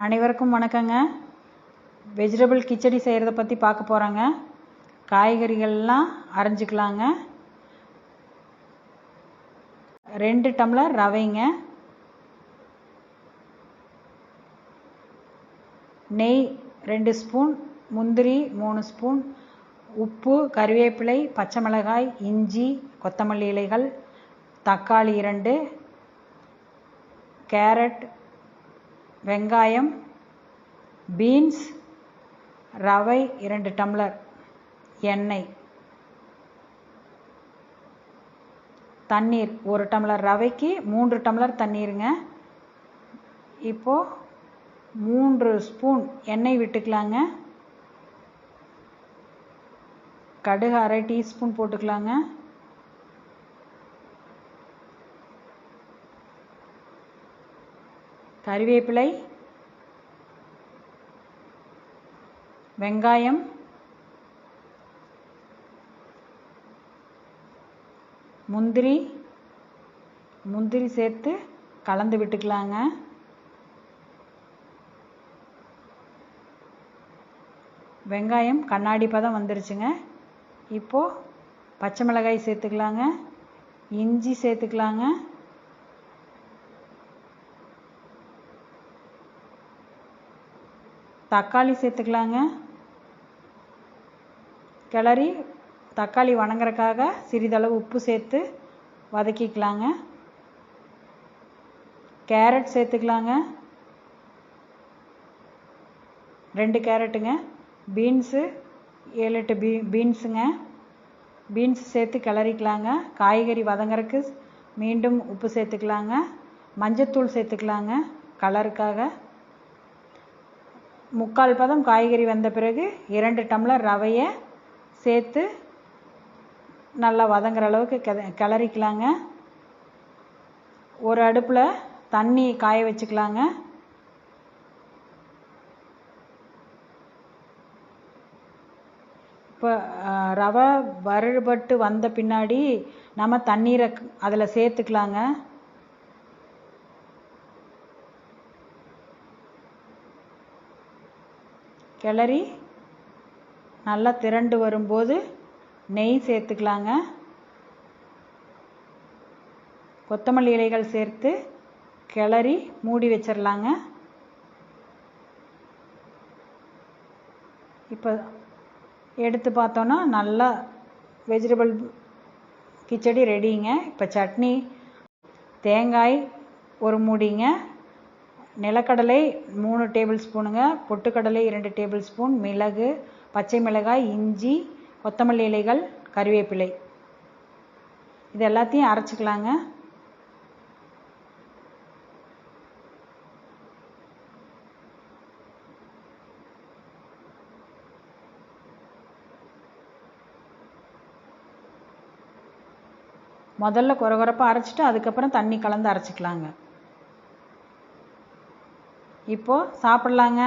அனைவருக்கும் வணக்கங்க. வெஜிடபிள் கிச்சடி செய்கிறத பற்றி பார்க்க போகிறாங்க. காய்கறிகள்லாம் அரைஞ்சிக்கலாங்க. 2 டம்ளர் ரவைங்க, நெய் 2 ஸ்பூன், முந்திரி 3 ஸ்பூன், உப்பு, கறிவேப்பிலை, பச்சை மிளகாய், இஞ்சி, கொத்தமல்லி இலைகள், தக்காளி 2, கேரட், வெங்காயம், பீன்ஸ், ரவை 2 டம்ளர், எண்ணெய், தண்ணீர் 1 டம்ளர் ரவைக்கு 3 டம்ளர் தண்ணீருங்க. இப்போது 3 ஸ்பூன் எண்ணெய் விட்டுக்கலாங்க. கடுகு 1/2 டீஸ்பூன் போட்டுக்கலாங்க. கறிவேப்பிலை, வெங்காயம், முந்திரி சேர்த்து கலந்து விட்டுக்கலாங்க. வெங்காயம் கண்ணாடி பதம் வந்துருச்சுங்க. இப்போது பச்சை மிளகாய் சேர்த்துக்கலாங்க, இஞ்சி சேர்த்துக்கலாங்க, தக்காளி சேர்த்துக்கலாங்க. கிளறி தக்காளி வணங்குறதுக்காக சிறிதளவு உப்பு சேர்த்து வதக்கிக்கலாங்க. கேரட் சேர்த்துக்கலாங்க, 2 கேரட்டுங்க. பீன்ஸு 7-8 பீன்ஸுங்க. பீன்ஸ் சேர்த்து கிளறிக்கலாங்க. காய்கறி வதங்குறதுக்கு மீண்டும் உப்பு சேர்த்துக்கலாங்க. மஞ்சத்தூள் சேர்த்துக்கலாங்க கலருக்காக. 3/4 பதம் காய்கறி வந்த பிறகு 2 டம்ளர் ரவையை சேர்த்து நல்லா வதங்குற அளவுக்கு கிளறிக்கலாங்க. ஒரு அடுப்பில் தண்ணி காய வச்சுக்கலாங்க. இப்போ ரவை வறுபட்டு வந்த பின்னாடி நம்ம தண்ணீரை அதில் சேர்த்துக்கலாங்க. கிளறி நல்லா திரண்டு வரும்போது நெய் சேர்த்துக்கலாங்க. கொத்தமல்லி இலைகள் சேர்த்து கிளறி மூடி வச்சிடலாங்க. இப்போ எடுத்து பார்த்தோன்னா நல்லா வெஜிடபிள் கிச்சடி ரெடிங்க. இப்போ சட்னி, தேங்காய் 1 மூடிங்க, நிலக்கடலை 3 டேபிள் ஸ்பூனுங்க, பொட்டுக்கடலை 2 டேபிள் ஸ்பூன், மிளகு, பச்சை மிளகாய், இஞ்சி, கொத்தமல்லி இலைகள், கறிவேப்பிலை, இது எல்லாத்தையும் அரைச்சிக்கலாங்க. முதல்ல கொரகொரப்பாக அரைச்சிட்டு அதுக்கப்புறம் தண்ணி கலந்து அரைச்சிக்கலாங்க. இப்போது சாப்பிட்லாங்க.